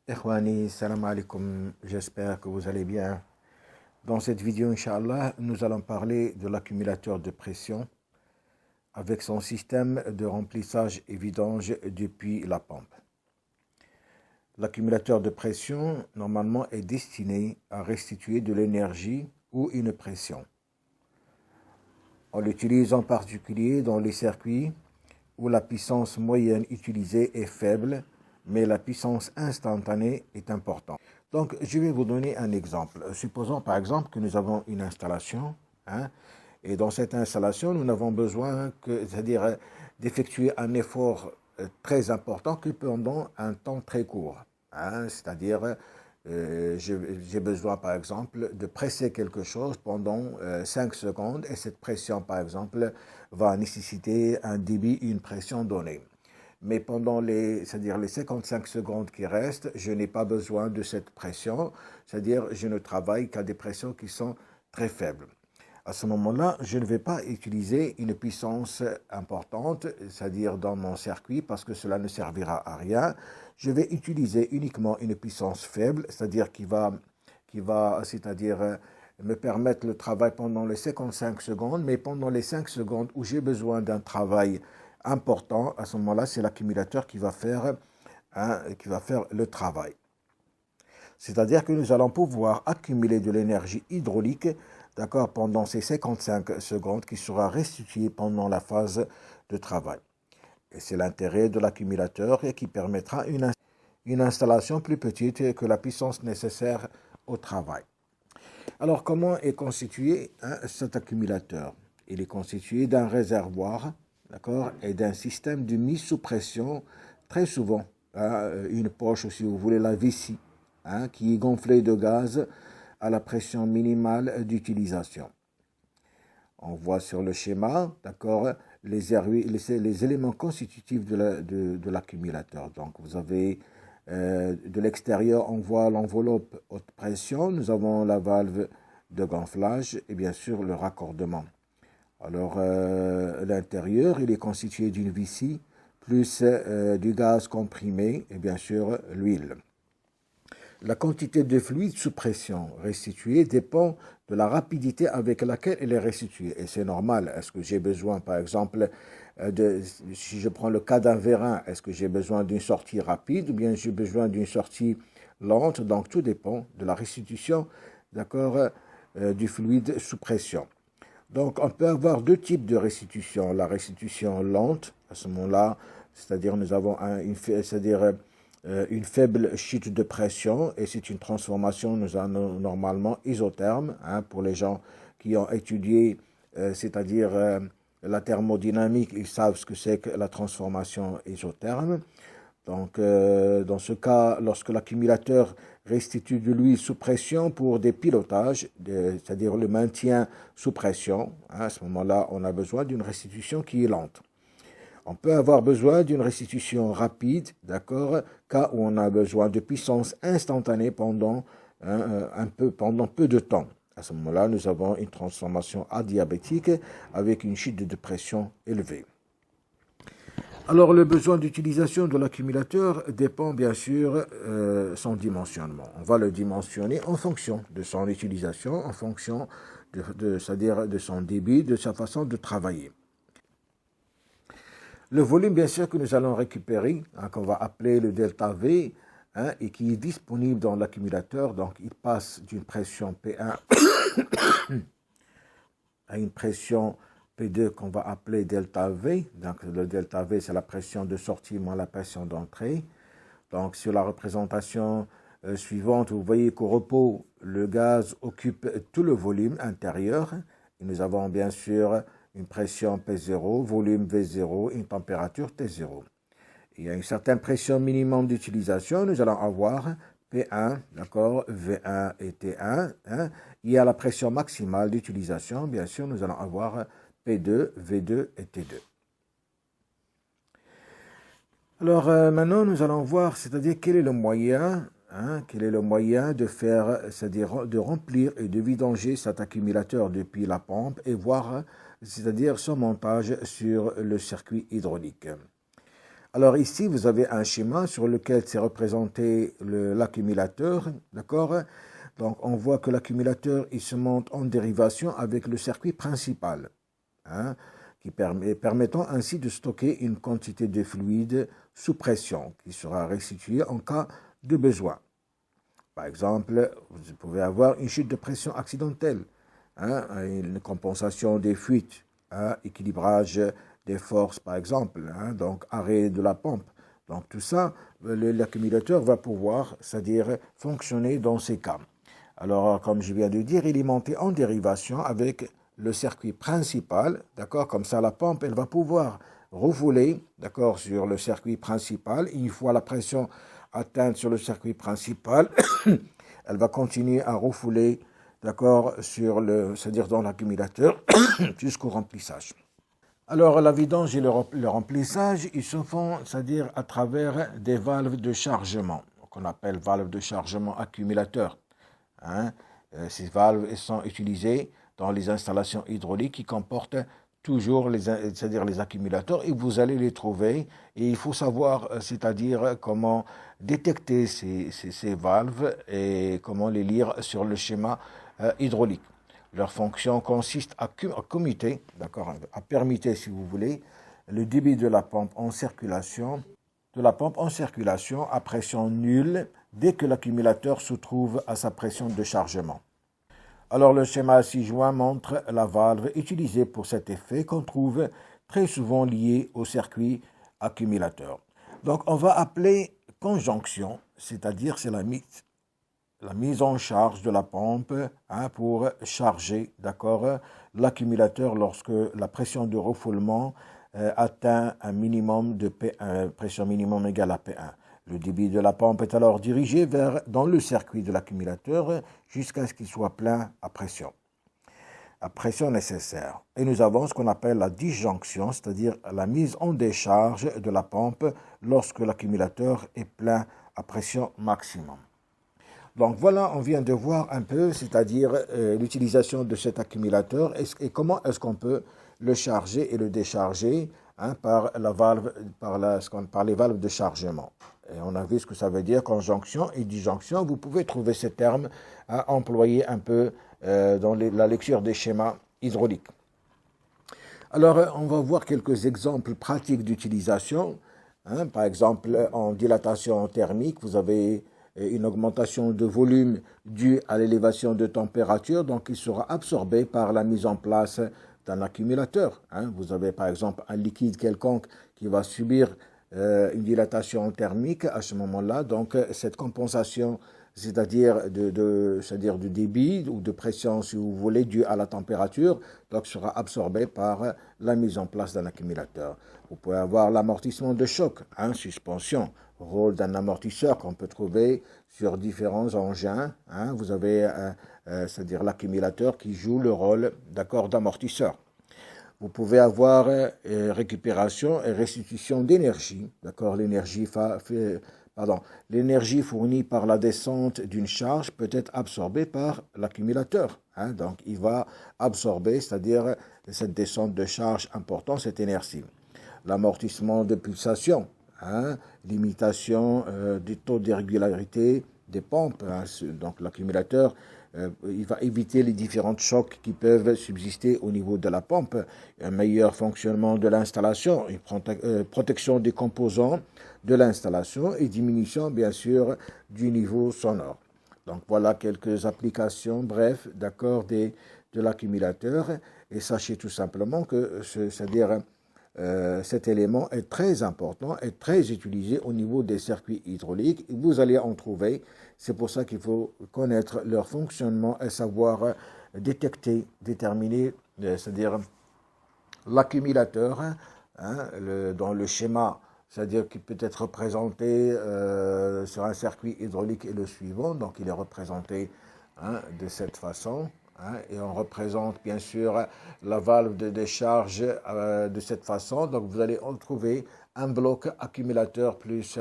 Ikhwani, salam alaikum, j'espère que vous allez bien. Dans cette vidéo, Inch'Allah, nous allons parler de l'accumulateur de pression avec son système de remplissage et vidange depuis la pompe. L'accumulateur de pression, normalement, est destiné à restituer de l'énergie ou une pression. On l'utilise en particulier dans les circuits où la puissance moyenne utilisée est faible, mais la puissance instantanée est importante. Donc, je vais vous donner un exemple. Supposons par exemple que nous avons une installation, et dans cette installation, nous n'avons besoin c'est-à-dire d'effectuer un effort très important que pendant un temps très court. C'est-à-dire, j'ai besoin par exemple de presser quelque chose pendant 5 secondes, et cette pression par exemple va nécessiter un débit, une pression donnée. Mais pendant c'est-à-dire les 55 secondes qui restent, je n'ai pas besoin de cette pression, c'est-à-dire je ne travaille qu'à des pressions qui sont très faibles. À ce moment-là, je ne vais pas utiliser une puissance importante, c'est-à-dire dans mon circuit, parce que cela ne servira à rien. Je vais utiliser uniquement une puissance faible, c'est-à-dire qui va c'est-à-dire me permettre le travail pendant les 55 secondes, mais pendant les 5 secondes où j'ai besoin d'un travail important, à ce moment-là, c'est l'accumulateur qui va faire le travail. C'est-à-dire que nous allons pouvoir accumuler de l'énergie hydraulique, d'accord, pendant ces 55 secondes qui sera restituée pendant la phase de travail. Et c'est l'intérêt de l'accumulateur et qui permettra une installation plus petite que la puissance nécessaire au travail. Alors, comment est constitué cet accumulateur? Il est constitué d'un réservoir, d'accord, et d'un système de mise sous pression, très souvent, une poche, si vous voulez, la vessie, qui est gonflée de gaz à la pression minimale d'utilisation. On voit sur le schéma, d'accord, les éléments constitutifs de l'accumulateur. Donc, vous avez de l'extérieur, on voit l'enveloppe haute pression, nous avons la valve de gonflage et bien sûr le raccordement. Alors, l'intérieur, il est constitué d'une vessie, plus du gaz comprimé et bien sûr l'huile. La quantité de fluide sous pression restituée dépend de la rapidité avec laquelle elle est restituée. Et c'est normal. Est-ce que j'ai besoin, par exemple, si je prends le cas d'un vérin, est-ce que j'ai besoin d'une sortie rapide ou bien j'ai besoin d'une sortie lente? Donc, tout dépend de la restitution, d'accord, du fluide sous pression. Donc, on peut avoir deux types de restitution. La restitution lente, à ce moment-là, c'est-à-dire nous avons une faible chute de pression, et c'est une transformation, nous avons normalement isotherme, pour les gens qui ont étudié, c'est-à-dire la thermodynamique, ils savent ce que c'est que la transformation isotherme. Donc, dans ce cas, lorsque l'accumulateur restitue de l'huile sous pression pour des pilotages, c'est-à-dire le maintien sous pression, à ce moment-là, on a besoin d'une restitution qui est lente. On peut avoir besoin d'une restitution rapide, d'accord, cas où on a besoin de puissance instantanée pendant peu de temps. À ce moment-là, nous avons une transformation adiabatique avec une chute de pression élevée. Alors, le besoin d'utilisation de l'accumulateur dépend bien sûr son dimensionnement. On va le dimensionner en fonction de son utilisation, en fonction c'est-à-dire de son débit, de sa façon de travailler. Le volume, bien sûr, que nous allons récupérer, qu'on va appeler le delta V, et qui est disponible dans l'accumulateur, donc il passe d'une pression P1 à une pression P2 qu'on va appeler delta V. Donc le delta V, c'est la pression de sortie moins la pression d'entrée. Donc sur la représentation suivante, vous voyez qu'au repos, le gaz occupe tout le volume intérieur. Et nous avons bien sûr une pression P0, volume V0, une température T0. Il y a une certaine pression minimum d'utilisation, nous allons avoir P1, d'accord, V1 et T1. Il y a la pression maximale d'utilisation, bien sûr, nous allons avoir P2, V2 et T2. Alors maintenant, nous allons voir, c'est-à-dire quel est le moyen, de faire, c'est-à-dire de remplir et de vidanger cet accumulateur depuis la pompe et voir, c'est-à-dire son montage sur le circuit hydraulique. Alors ici, vous avez un schéma sur lequel c'est représenté l'accumulateur, d'accord? Donc on voit que l'accumulateur, il se monte en dérivation avec le circuit principal, hein, permettant ainsi de stocker une quantité de fluide sous pression qui sera restituée en cas de besoin. Par exemple, vous pouvez avoir une chute de pression accidentelle, hein, une compensation des fuites, hein, équilibrage des forces par exemple, hein, donc arrêt de la pompe. Donc tout ça, l'accumulateur va pouvoir, c'est-à-dire fonctionner dans ces cas. Alors, comme je viens de dire, il est monté en dérivation avec le circuit principal, d'accord? Comme ça, la pompe, elle va pouvoir refouler, d'accord, sur le circuit principal. Une fois la pression atteinte sur le circuit principal, elle va continuer à refouler, d'accord, c'est-à-dire dans l'accumulateur, jusqu'au remplissage. Alors, la vidange et le remplissage, ils se font, c'est-à-dire à travers des valves de chargement, qu'on appelle valves de chargement accumulateur. Hein. Ces valves sont utilisées dans les installations hydrauliques qui comportent toujours c'est-à-dire les accumulateurs, et vous allez les trouver. Et il faut savoir, c'est-à-dire comment détecter ces valves et comment les lire sur le schéma hydraulique. Leur fonction consiste à commuter, d'accord, à permuter, si vous voulez, le débit de la pompe en circulation, à pression nulle dès que l'accumulateur se trouve à sa pression de chargement. Alors le schéma ci-joint montre la valve utilisée pour cet effet qu'on trouve très souvent liée au circuit accumulateur. Donc on va appeler conjonction, c'est-à-dire c'est la mise en charge de la pompe, hein, pour charger, d'accord, l'accumulateur lorsque la pression de refoulement atteint un minimum de P1, pression minimum égale à P1. Le débit de la pompe est alors dirigé dans le circuit de l'accumulateur jusqu'à ce qu'il soit plein à pression nécessaire. Et nous avons ce qu'on appelle la disjonction, c'est-à-dire la mise en décharge de la pompe lorsque l'accumulateur est plein à pression maximum. Donc voilà, on vient de voir un peu, c'est-à-dire l'utilisation de cet accumulateur et comment est-ce qu'on peut le charger et le décharger, hein, par les valves de chargement. Et on a vu ce que ça veut dire, conjonction et disjonction. Vous pouvez trouver ces termes à employer un peu dans la lecture des schémas hydrauliques. Alors, on va voir quelques exemples pratiques d'utilisation. Hein. Par exemple, en dilatation thermique, vous avez une augmentation de volume due à l'élévation de température, donc il sera absorbé par la mise en place d'un accumulateur. Hein. Vous avez par exemple un liquide quelconque qui va subir une dilatation thermique à ce moment-là, donc cette compensation, c'est-à-dire du débit ou de pression, si vous voulez, due à la température, donc sera absorbée par la mise en place d'un accumulateur. Vous pouvez avoir l'amortissement de choc, hein, suspension, rôle d'un amortisseur qu'on peut trouver sur différents engins. Hein. Vous avez, c'est-à-dire l'accumulateur qui joue le rôle, d'accord, d'amortisseur. Vous pouvez avoir récupération et restitution d'énergie, d'accord, l'énergie fournie par la descente d'une charge peut être absorbée par l'accumulateur. Hein. Donc, il va absorber, c'est-à-dire cette descente de charge importante, cette énergie. L'amortissement de pulsation, hein, limitation du taux d'irrégularité des pompes. Hein. Donc, l'accumulateur, il va éviter les différents chocs qui peuvent subsister au niveau de la pompe, un meilleur fonctionnement de l'installation, une protection des composants de l'installation et diminution, bien sûr, du niveau sonore. Donc, voilà quelques applications, bref, d'accord, de l'accumulateur. Et sachez tout simplement que, c'est-à-dire, cet élément est très important et très utilisé au niveau des circuits hydrauliques. Vous allez en trouver. C'est pour ça qu'il faut connaître leur fonctionnement et savoir déterminer, c'est-à-dire l'accumulateur, hein, dans le schéma, c'est-à-dire qu'il peut être représenté sur un circuit hydraulique et le suivant. Donc, il est représenté, hein, de cette façon. Hein, et on représente bien sûr la valve de décharge de cette façon. Donc vous allez en trouver un bloc accumulateur plus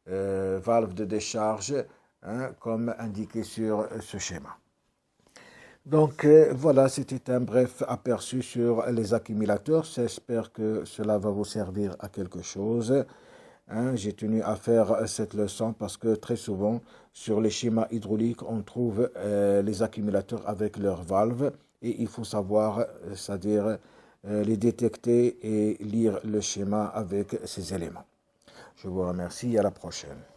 valve de décharge, hein, comme indiqué sur ce schéma. Donc voilà, c'était un bref aperçu sur les accumulateurs. J'espère que cela va vous servir à quelque chose. J'ai tenu à faire cette leçon parce que très souvent, sur les schémas hydrauliques, on trouve les accumulateurs avec leurs valves et il faut savoir, c'est-à-dire les détecter et lire le schéma avec ces éléments. Je vous remercie et à la prochaine.